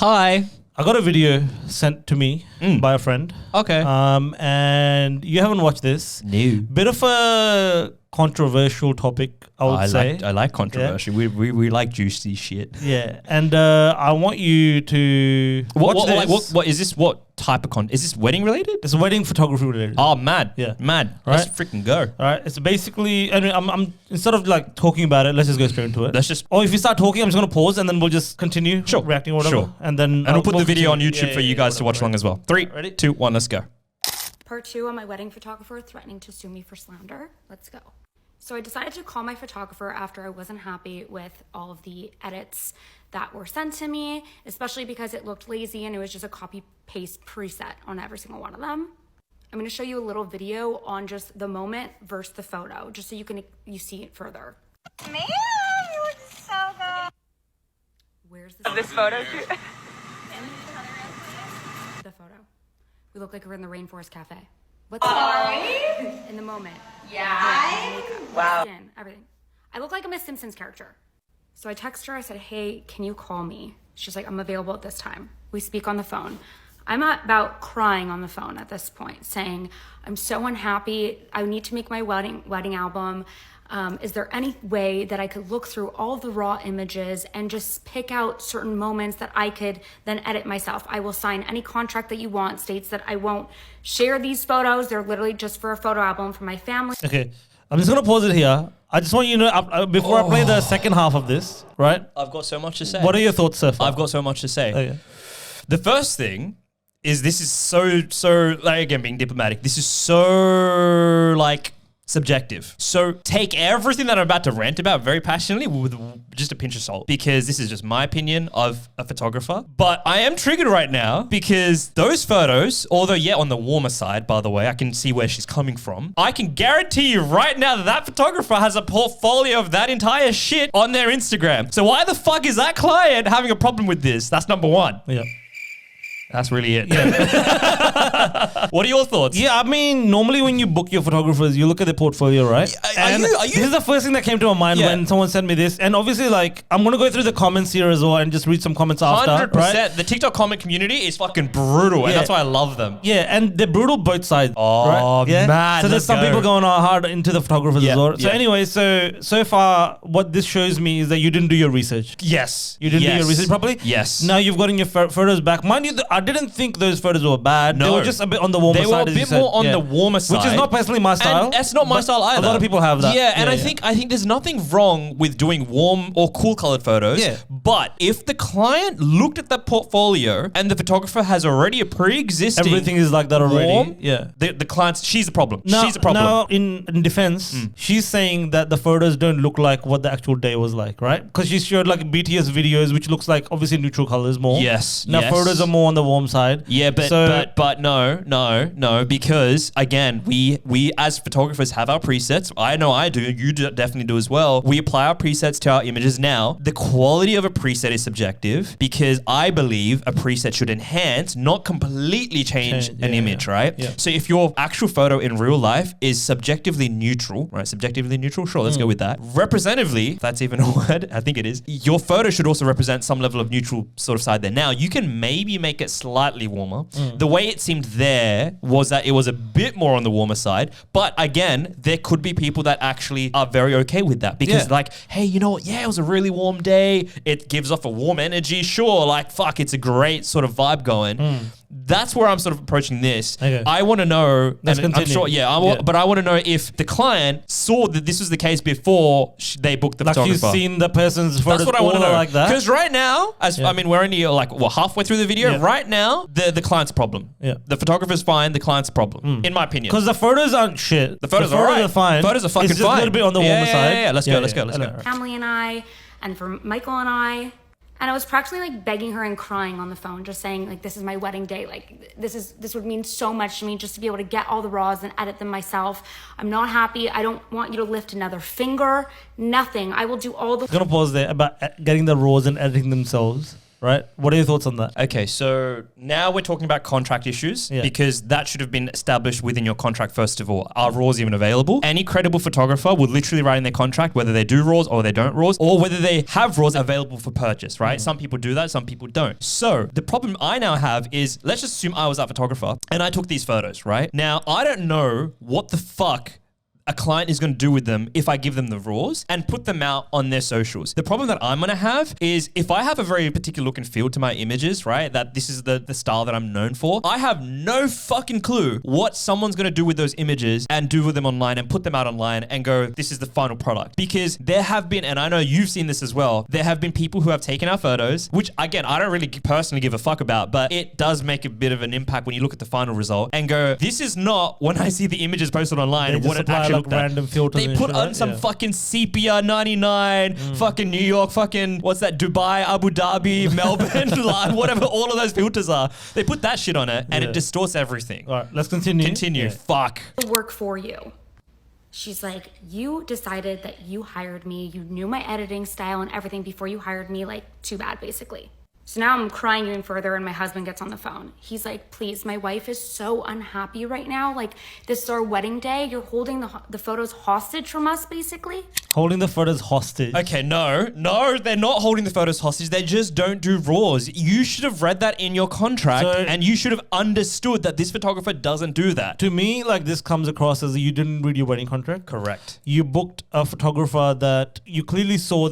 Hi. I got a video sent to me by a friend. Okay. And you haven't watched this. No. Bit of a controversial topic, I would say. I like controversial. Yeah. We like juicy shit. Yeah. And I want you to watch this. What is this? What type of is this wedding related? It's wedding photography related. Oh, mad. Yeah. Mad. Right. Let's freaking go. All right. It's basically, I mean, I'm instead of like talking about it, let's just go straight into it. Let's just. Or if you start talking, I'm just going to pause and then we'll just continue reacting or whatever. Sure. And then we'll put the video on YouTube for you guys to watch along as well. 3, 2, 1, let's go. Part 2 on my wedding photographer threatening to sue me for slander. Let's go. So I decided to call my photographer after I wasn't happy with all of the edits that were sent to me, especially because it looked lazy and it was just a copy-paste preset on every single one of them. I'm gonna show you a little video on just the moment versus the photo, just so you see it further. Man, you look so good. Where's this photo? The photo. We look like we're in the Rainforest Cafe. What's in the moment? Yeah. Makeup, Wow. skin, everything. I look like I'm a Simpsons character. So I text her, I said, hey, can you call me? She's like, I'm available at this time. We speak on the phone. I'm about crying on the phone at this point, saying, I'm so unhappy. I need to make my wedding album. Is there any way that I could look through all the raw images and just pick out certain moments that I could then edit myself? I will sign any contract that you want, states that I won't share these photos. They're literally just for a photo album for my family. Okay, I'm just going to pause it here. I just want you to know, before I play the second half of this, right? I've got so much to say. What are your thoughts so far? I've got so much to say. Okay. The first thing is this is so like, again, being diplomatic, this is so like subjective. So take everything that I'm about to rant about very passionately with just a pinch of salt, because this is just my opinion of a photographer. But I am triggered right now because those photos, although on the warmer side, by the way, I can see where she's coming from. I can guarantee you right now that that photographer has a portfolio of that entire shit on their Instagram. So why the fuck is that client having a problem with this? That's number one. Yeah. That's really it. Yeah. What are your thoughts? Yeah, I mean, normally when you book your photographers, you look at their portfolio, right? Are you? This is the first thing that came to my mind when someone sent me this. And obviously, like, I'm going to go through the comments here as well and just read some comments after. 100%. Right? The TikTok comment community is fucking brutal, and that's why I love them. Yeah, and they're brutal both sides. Oh, right? Yeah? man. So there's some people going hard into the photographers as well. So Yeah. anyway, so far, what this shows me is that you didn't do your research. Yes. You didn't do your research properly? Yes. Now you've gotten your photos back. Mind you, I didn't think those photos were bad. No. They were just a bit on the warmer side. They were a bit more on the warmer side. Which is not personally my style. And that's not my style either. A lot of people have that. Yeah, and I think there's nothing wrong with doing warm or cool colored photos. Yeah. But if the client looked at that portfolio and the photographer has already a pre-existing everything is like that already. warm, Yeah. the client's, she's the problem. Now, She's the problem. Now, in defense, she's saying that the photos don't look like what the actual day was like, right? Because she showed like BTS videos, which looks like obviously neutral colors more. Yes. Now photos are more on the warm side. Yeah, but no, because again, we as photographers have our presets. I know I do. You definitely do as well. We apply our presets to our images. Now, the quality of a preset is subjective because I believe a preset should enhance, not completely change an image, right? Yeah. So if your actual photo in real life is subjectively neutral, right? Subjectively neutral, sure, let's go with that. Representatively, if that's even a word, I think it is. Your photo should also represent some level of neutral sort of side there. Now, you can maybe make it slightly warmer. The way it seemed there was that it was a bit more on the warmer side. But again, there could be people that actually are very okay with that because like, hey, you know what? Yeah, it was a really warm day. It gives off a warm energy. Sure, like, fuck, it's a great sort of vibe going. That's where I'm sort of approaching this. Okay. I want to know, Let's and I'm continue. sure, but I want to know if the client saw that this was the case before they booked the Like photographer. you've seen the person's photos. That's what I want to know. like that. Because right now, I mean, we're only like halfway through the video. Yeah. Right now, the client's problem. Yeah. The photographer's fine. The client's problem, in my opinion. Because the photos aren't shit. The photos are right. fine. Photos are fucking it's just fine. a little bit on the warmer side. Yeah. Let's go. Family and I, and for Michael and I. And I was practically like begging her and crying on the phone, just saying like, this is my wedding day. Like this would mean so much to me just to be able to get all the raws and edit them myself. I'm not happy. I don't want you to lift another finger, nothing. I will do all the. I'm going to pause there about getting the raws and editing themselves. right? What are your thoughts on that? Okay, so now we're talking about contract issues Yeah. because that should have been established within your contract first of all. Are RAWs even available? Any credible photographer would literally write in their contract whether they do RAWs or they don't RAWs, or whether they have RAWs available for purchase, right? Some people do that, some people don't. So the problem I now have is, let's just assume I was that photographer and I took these photos, right? Now, I don't know what the fuck a client is going to do with them if I give them the RAWs and put them out on their socials. The problem that I'm going to have is if I have a very particular look and feel to my images, right, that this is the style that I'm known for, I have no fucking clue what someone's going to do with those images and do with them online and put them out online and go, this is the final product. Because there have been, and I know you've seen this as well, there have been people who have taken our photos, which again, I don't really personally give a fuck about, but it does make a bit of an impact when you look at the final result and go, this is not when I see the images posted online and what it actually looked like. Random filters. They put on some fucking sepia 99, fucking New York, fucking, what's that, Dubai, Abu Dhabi, Melbourne, whatever all of those filters are. They put that shit on it and it distorts everything. All right, let's continue. Continue. Yeah. Fuck. Work for you. She's like, you decided that you hired me. You knew my editing style and everything before you hired me. Like, too bad, basically. So now I'm crying even further and my husband gets on the phone. He's like, please, my wife is so unhappy right now. Like, this is our wedding day. You're holding the photos hostage from us, basically. Holding the photos hostage. Okay, no, they're not holding the photos hostage. They just don't do RAWs. You should have read that in your contract and you should have understood that this photographer doesn't do that. To me, like, this comes across as you didn't read your wedding contract. Correct. You booked a photographer that you clearly saw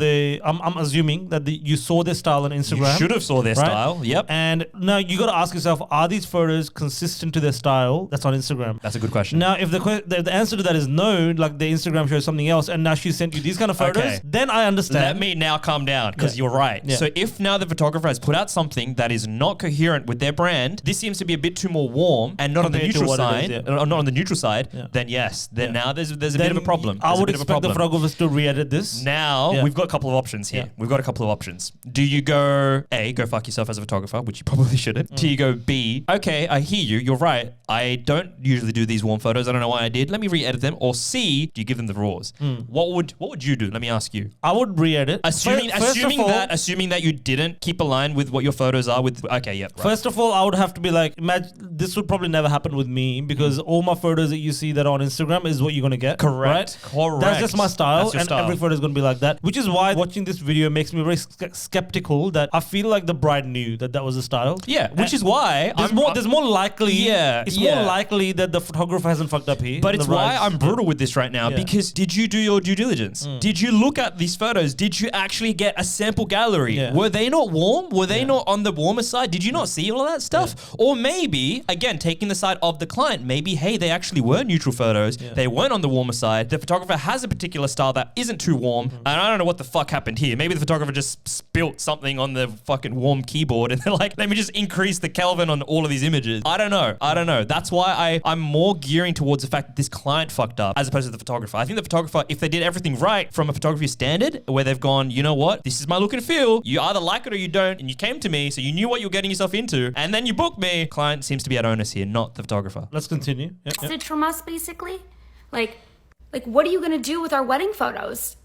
I'm assuming that you saw their style on Instagram. You should have saw their style. Yep. And now you got to ask yourself, are these photos consistent to their style that's on Instagram? That's a good question. Now, if the answer to that is no, like the Instagram shows something else, and now she sent you these kind of photos, then I understand. Let me now calm down because you're right. Yeah. So if now the photographer has put out something that is not coherent with their brand, this seems to be a bit too more warm and not on the Compared to neutral what it side, is, not on the neutral side, then yes, then now there's a bit of a problem. I There's a would bit of a expect the problem. photographers to re-edit this. Now, we've got a couple of options here. Yeah. We've got a couple of options. Do you go, A, go fuck yourself as a photographer, which you probably shouldn't. Do you go, B, okay, I hear you, you're right. I don't usually do these warm photos. I don't know why I did. Let me re-edit them. Or C, do you give them the RAWs? What would you do? Let me ask you. I would re-edit. Assuming that you didn't keep aligned with what your photos are with. Okay, yeah. Right. First of all, I would have to be like, imagine this would probably never happen with me because all my photos that you see that are on Instagram is what you're gonna get. Correct. Right? Correct. That's just my style, That's your and style. every photo is gonna be like that. Which is why watching this video makes me very skeptical that I feel like the bride knew that was the style. Yeah, which is why there's more likely. Yeah, it's yeah. more likely that the photographer hasn't fucked up here. But it's The why bride's- I'm brutal with this right now because did you do your due diligence? Did you look at these photos? Did you actually get a sample gallery? Yeah. Were they not warm? Were they not on the warmer side? Did you not see all of that stuff? Or maybe, again, taking the side of the client, maybe, hey, they actually were neutral photos. They weren't on the warmer side. The photographer has a particular style that isn't too warm. And I don't know what the fuck happened here. Maybe the photographer just spilt something on the fucking warm keyboard and they're like, let me just increase the Kelvin on all of these images. I don't know. That's why I'm more gearing towards the fact that this client fucked up as opposed to the photographer. I think the photographer, if they did everything right from a photography standard, where they've gone, you know what, this is my look and feel. You either like it or you don't, and you came to me, so you knew what you're getting yourself into, and then you booked me. Client seems to be at onus here, not the photographer. Let's continue. Message from us, basically. Like, what are you gonna do with our wedding photos?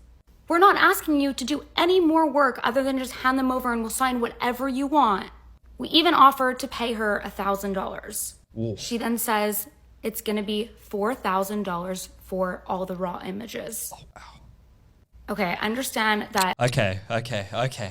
We're not asking you to do any more work other than just hand them over and we'll sign whatever you want. We even offered to pay her $1,000. She then says it's gonna be $4,000 for all the raw images. Oh, wow. Okay, I understand that. Okay.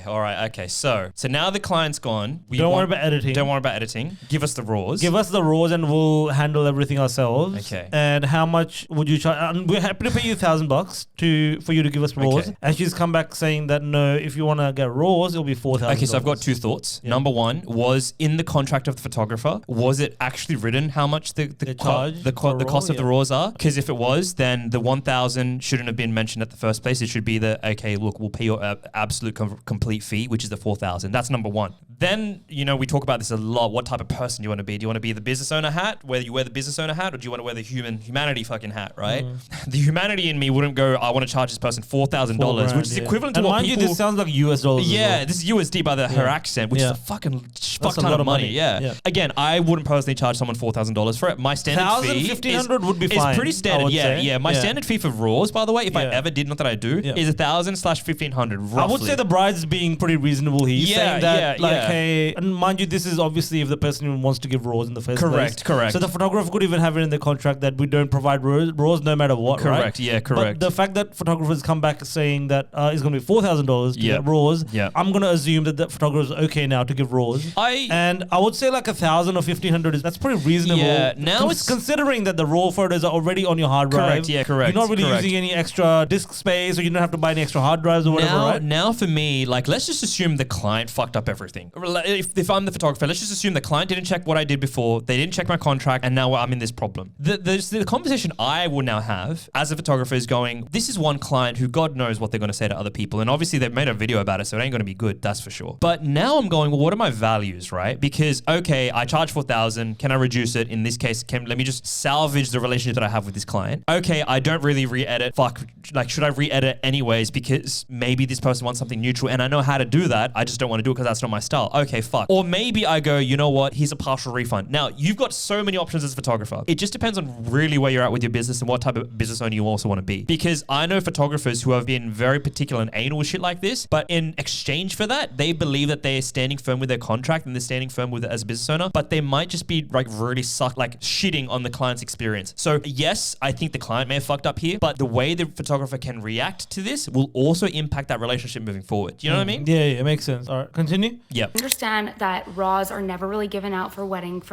All right. Okay. So now the client's gone. Don't worry about editing. Don't worry about editing. Give us the RAWs. Give us the RAWs and we'll handle everything ourselves. Okay. And how much would you charge? And we're happy to pay you $1,000 for you to give us RAWs. Okay. And she's come back saying that no, if you want to get RAWs, it'll be $4,000. Okay, so I've got two thoughts. Yeah. Number one, was in the contract of the photographer, was it actually written how much the charge for the cost raw? of the RAWs are? Because if it was, then the 1,000 shouldn't have been mentioned at the first place. It should be the, okay, look, we'll pay your absolute complete fee, which is the 4,000. That's number one. Then, we talk about this a lot. What type of person do you want to be? Do you want to be the business owner hat, whether you wear the business owner hat, or do you want to wear the humanity fucking hat, right? The humanity in me wouldn't go, I want to charge this person $4,000, which is equivalent to and what mind people... you, this sounds like US dollars. Yeah, this is USD by her accent, which is a fucking fuck a ton lot of money. Yeah. Yeah. Again, I wouldn't personally charge someone $4,000 for it. My standard fee $1,500 would be is fine, pretty I standard. would Yeah, say. yeah. My Yeah. standard fee for RAWs, by the way, if I Yeah. ever did, not that I do, is 1,000/1,500 roughly. I would say the bride's being pretty reasonable here. Yeah, saying that, yeah. hey, and mind you, this is obviously if the person even wants to give raws in the first place. Correct. So the photographer could even have it in the contract that we don't provide raws no matter what, right? Correct, yeah, correct. But the fact that photographers come back saying that it's going to be $4,000 to get raws, I'm going to assume that the photographer's okay now to give raws. And I would say like 1,000 or 1,500 that's pretty reasonable. Yeah, now it's considering that the raw photos are already on your hard drive. Correct, yeah, correct. You're not really using any extra disk space, or you don't have to buy any extra hard drives or whatever, right? Now for me, like, let's just assume the client fucked up everything. If I'm the photographer, let's just assume the client didn't check what I did before, they didn't check my contract, and now I'm in this problem. The conversation I will now have as a photographer is going, this is one client who God knows what they're going to say to other people, and obviously they've made a video about it, so it ain't going to be good, that's for sure. But now I'm going, well, what are my values, right? Because, okay, I charge 4,000, can I reduce it? In this case, let me just salvage the relationship that I have with this client. Okay, I don't really re-edit. Fuck, like, should I re-edit anyways? Because maybe this person wants something neutral and I know how to do that. I just don't want to do it because that's not my style. Okay, fuck. Or maybe I go, you know what? Here's a partial refund. Now, you've got so many options as a photographer. It just depends on really where you're at with your business and what type of business owner you also want to be. Because I know photographers who have been very particular and anal with shit like this, but in exchange for that, they believe that they're standing firm with their contract and they're standing firm with it as a business owner, but they might just be like really shitting on the client's experience. So yes, I think the client may have fucked up here, but the way the photographer can react to this will also impact that relationship moving forward. Do you know what I mean? Yeah, it makes sense. All right, continue. Yeah. Understand that raws are never really given out for weddings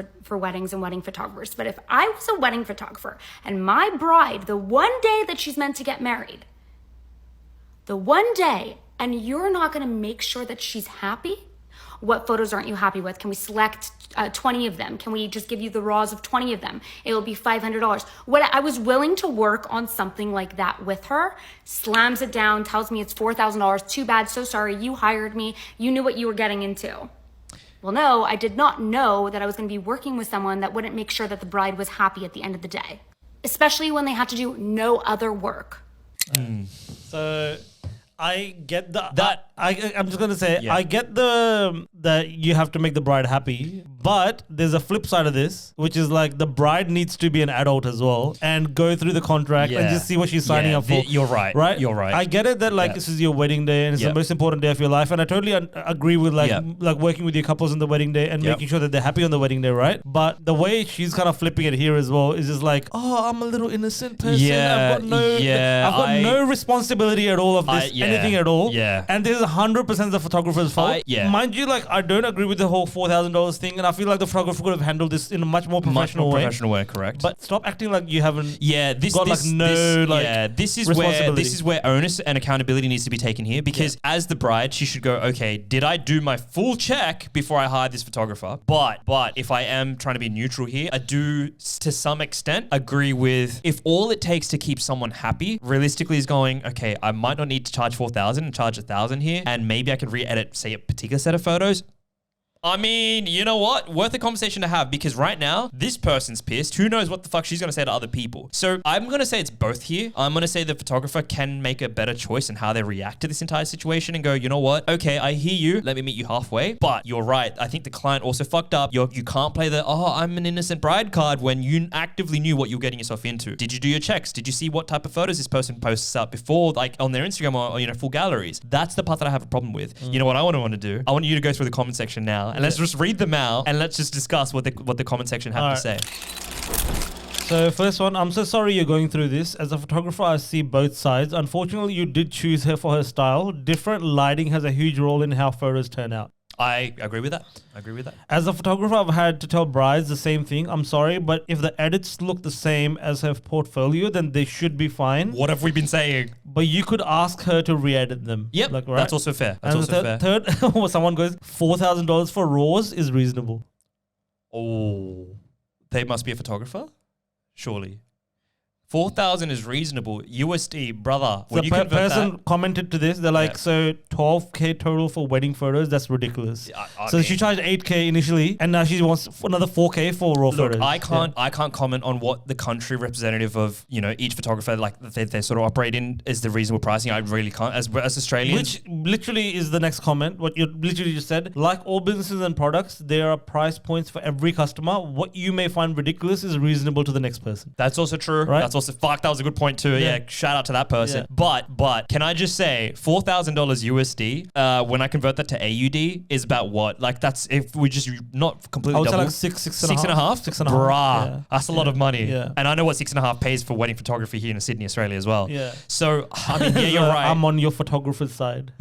and wedding photographers. But if I was a wedding photographer and my bride, the one day that she's meant to get married, the one day, and you're not going to make sure that she's happy, what photos aren't you happy with? Can we select 20 of them? Can we just give you the raws of 20 of them? It'll be $500. What I was willing to work on something like that with her, slams it down, tells me it's $4,000. Too bad, so sorry. You hired me. You knew what you were getting into. Well, no, I did not know that I was going to be working with someone that wouldn't make sure that the bride was happy at the end of the day, especially when they had to do no other work. So I get I'm just gonna say I get that you have to make the bride happy, but there's a flip side of this, which is like the bride needs to be an adult as well and go through the contract and just see what she's signing up for. You're right. Right? You're right. I get it that this is your wedding day and it's the most important day of your life, and I totally agree with like working with your couples on the wedding day and making sure that they're happy on the wedding day, right? But the way she's kind of flipping it here as well is just like, oh, I'm a little innocent person. I've got no responsibility at all of this, anything at all. And this is 100% the photographer's fault. Mind you, like, I don't agree with the whole $4,000 thing, and I feel like the photographer could have handled this in a much more professional way. Correct. This stop acting like you haven't. This is where onus and accountability needs to be taken here, because as the bride, she should go, okay, did I do my full check before I hired this photographer? But if I am trying to be neutral here, I do to some extent agree with, if all it takes to keep someone happy realistically is going, okay, I might not need to charge 4,000 and charge 1,000 here, and maybe I could re-edit, say, a particular set of photos. I mean, you know what? Worth a conversation to have, because right now, this person's pissed. Who knows what the fuck she's going to say to other people? So I'm going to say it's both here. I'm going to say the photographer can make a better choice in how they react to this entire situation and go, you know what? Okay, I hear you. Let me meet you halfway. But you're right. I think the client also fucked up. You can't play the, I'm an innocent bride card when you actively knew what you're getting yourself into. Did you do your checks? Did you see what type of photos this person posts up before, like on their Instagram or full galleries? That's the part that I have a problem with. You know what I want to do? I want you to go through the comment section now. And let's just read them out and let's just discuss what the comment section have to say. So first one, I'm so sorry you're going through this. As a photographer, I see both sides. Unfortunately, you did choose her for her style. Different lighting has a huge role in how photos turn out. I agree with that. As a photographer, I've had to tell brides the same thing. I'm sorry, but if the edits look the same as her portfolio, then they should be fine. What have we been saying? But you could ask her to re-edit them. Yep, right? That's also fair. Third, someone goes, $4,000 for raws is reasonable. Oh, they must be a photographer? Surely. 4,000 is reasonable. USD, brother. So the person commented to this. They're like, so 12K total for wedding photos. That's ridiculous. So she charged 8K initially, and now she wants another 4K for raw photos. I can't comment on what the country representative of each photographer they sort of operate in is the reasonable pricing. I really can't as Australians. Which literally is the next comment. What you literally just said. Like all businesses and products, there are price points for every customer. What you may find ridiculous is reasonable to the next person. That's also true. Right? That's also, fuck, that was a good point too. Yeah, shout out to that person. Yeah. But can I just say, $4,000 USD, when I convert that to AUD, is about what? Like that's, if we just not completely I would say double. like six and Six and a half? Bruh, Yeah. that's a lot of money. Yeah. And I know what 6.5 pays for wedding photography here in Sydney, Australia as well. Yeah. So, I mean, yeah, you're right. I'm on your photographer's side.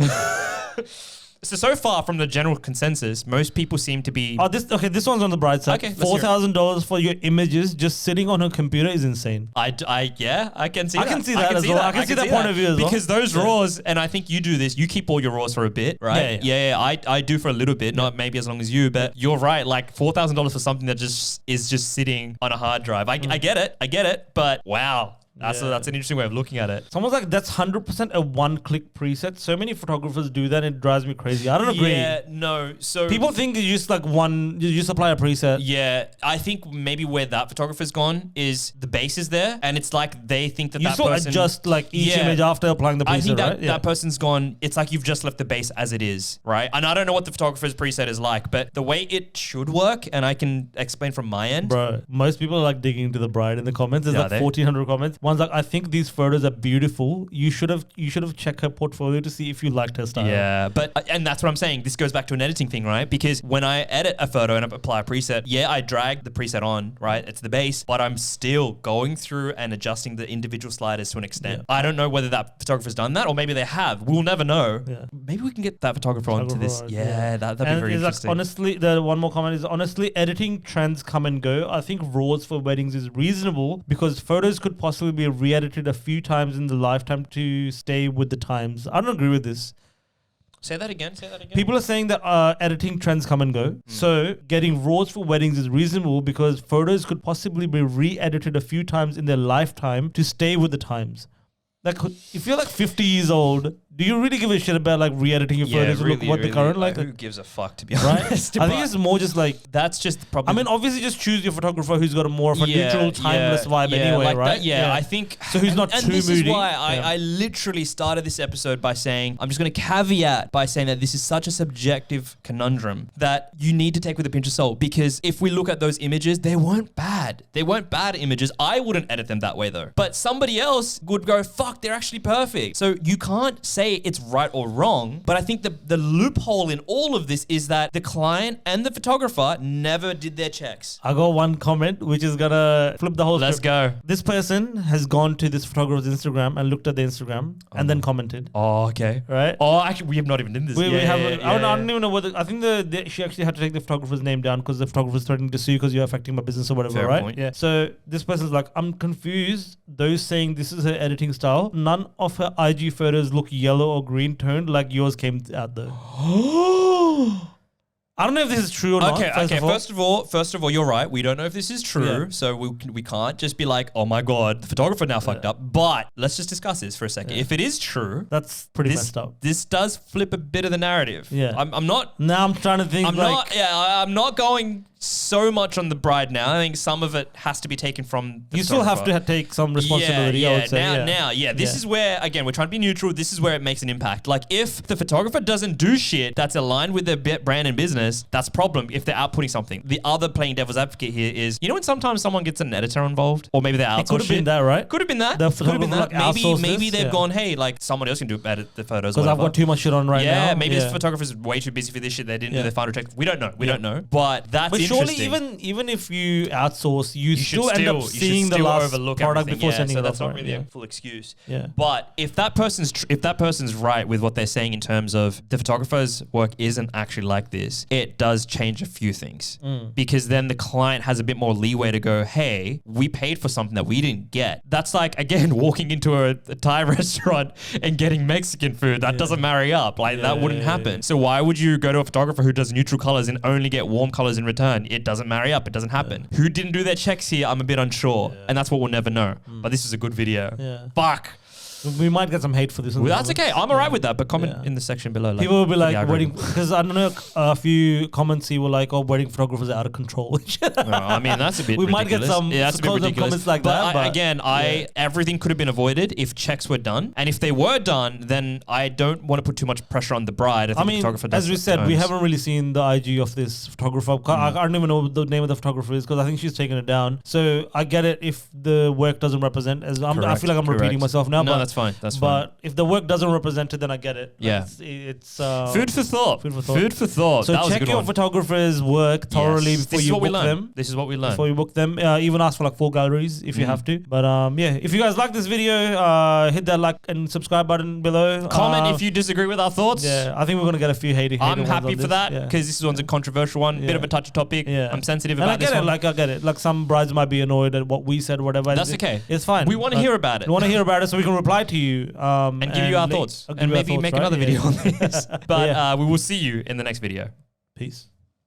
So far from the general consensus, most people seem to be. Oh, this one's on the bright side. Okay, $4,000 for your images just sitting on her computer is insane. I can see I that. can see that as well. I can see that point of view as well. Because those raws, and I think you do this, you keep all your raws for a bit, right? Yeah. I do for a little bit, not maybe as long as you, but you're right. Like $4,000 for something that just is just sitting on a hard drive. I get it, but wow. That's an interesting way of looking at it. Someone's like, that's 100% a one-click preset. So many photographers do that and it drives me crazy. I don't agree. Yeah, no. So people think you just you just apply a preset. Yeah, I think maybe where that photographer's gone is the base is there, and it's like they think that you that still person adjust like each image after applying the preset, I think that, right? that person's gone, it's like you've just left the base as it is, right? And I don't know what the photographer's preset is like, but the way it should work, and I can explain from my end. Bro, most people are like digging into the bride in the comments. There's like 1,400 comments. One's like, I think these photos are beautiful. You should have checked her portfolio to see if you liked her style. Yeah, and that's what I'm saying. This goes back to an editing thing, right? Because when I edit a photo and apply a preset, I drag the preset on, right? It's the base, but I'm still going through and adjusting the individual sliders to an extent. Yeah. I don't know whether that photographer's done that or maybe they have. We'll never know. Yeah. Maybe we can get that photographer onto this. Yeah, that'd be very interesting. Like, honestly, the one more comment is, honestly, editing trends come and go. I think RAWs for weddings is reasonable because photos could possibly be re-edited a few times in the lifetime to stay with the times. I don't agree with this. Say that again. People are saying that editing trends come and go. So getting RAWs for weddings is reasonable because photos could possibly be re-edited a few times in their lifetime to stay with the times. Like, if you're like 50 years old, do you really give a shit about like re-editing your photos to look what the current like? Who gives a fuck, to be honest? I think it's more just like that's just probably. I mean, obviously, just choose your photographer who's got a more of a neutral, timeless vibe anyway, like right? That, I think so. Who's not too moody. And this is why I literally started this episode by saying I'm just going to caveat by saying that this is such a subjective conundrum that you need to take with a pinch of salt, because if we look at those images, they weren't bad. They weren't bad images. I wouldn't edit them that way though, but somebody else would go, fuck, they're actually perfect. So you can't say it's right or wrong, but I think the loophole in all of this is that the client and the photographer never did their checks. I got one comment which is gonna flip the whole Let's script. go. This person has gone to this photographer's Instagram and looked at the Instagram and then commented. Oh, okay. Right? Oh, actually, we have not even done this. I don't even know whether, I think she actually had to take the photographer's name down because the photographer's threatening to sue because you're affecting my business or whatever, Fair right? point. Yeah. So this person's like, I'm confused. Those saying this is her editing style. None of her IG photos look yellow or green toned like yours came out though. I don't know if this is true or not. Okay. First of all, you're right. We don't know if this is true, so we can't just be like, oh my god, the photographer now fucked up. But let's just discuss this for a second. If it is true, that's pretty messed up. This does flip a bit of the narrative. Yeah, I'm not. Now I'm trying to think. I'm not going so much on the bride now. I think some of it has to be taken from the You still have to take some responsibility, I would say. This is where, again, we're trying to be neutral. This is where it makes an impact. Like, if the photographer doesn't do shit that's aligned with their brand and business, that's a problem if they're outputting something. The other playing devil's advocate here is, you know when sometimes someone gets an editor involved? Or maybe they're outsourced. It could have been that, right? Could have been that. Could have been that. Maybe they've gone, hey, like, someone else can edit the photos. Because I've got too much shit on now. Yeah, maybe this photographer's way too busy for this shit. They didn't do their final check. We don't know. We don't know. But that's interesting. Surely even if you outsource, you still end up seeing the last product before sending it off. So that's not really a full excuse. Yeah. But if that person's right with what they're saying in terms of the photographer's work isn't actually like this, it does change a few things. Because then the client has a bit more leeway to go, hey, we paid for something that we didn't get. That's like, again, walking into a Thai restaurant and getting Mexican food. That doesn't marry up. Like, that wouldn't happen. So why would you go to a photographer who does neutral colors and only get warm colors in return? It doesn't marry up. It doesn't happen. Who didn't do their checks here? I'm a bit unsure. And that's what we'll never know. But this is a good video. Fuck. We might get some hate for this. Well, that's okay. I'm alright with that. But comment in the section below. Like, people will be like wedding because I don't know a few comments here were like, "Oh, wedding photographers are out of control." I mean, that's a bit. We ridiculous. might get some that's a bit ridiculous. comments like that. But again, everything could have been avoided if checks were done, and if they were done, then I don't want to put too much pressure on the bride. I mean, the photographer does as we said, we haven't really seen the IG of this photographer. I don't even know what the name of the photographer is because I think she's taken it down. So I get it if the work doesn't represent. I feel like I'm repeating myself now. No, but that's fine. That's fine. But if the work doesn't represent it, then I get it. Yeah. It's food for thought. Food for thought. So check your photographer's work thoroughly before you book them. This is what we learn. Before you book them. Even ask for like 4 galleries if you have to. But if you guys like this video, hit that like and subscribe button below. Comment if you disagree with our thoughts. Yeah, I think we're going to get a few hater I'm happy for that because this one's a controversial one. Bit of a touchy topic. Yeah. I'm sensitive about this one. I get it. Like some brides might be annoyed at what we said or whatever. That's okay. It's fine. We want to hear about it. We want to hear about it so we can reply to you. And give you our thoughts. And maybe make another video on this. But we will see you in the next video. Peace.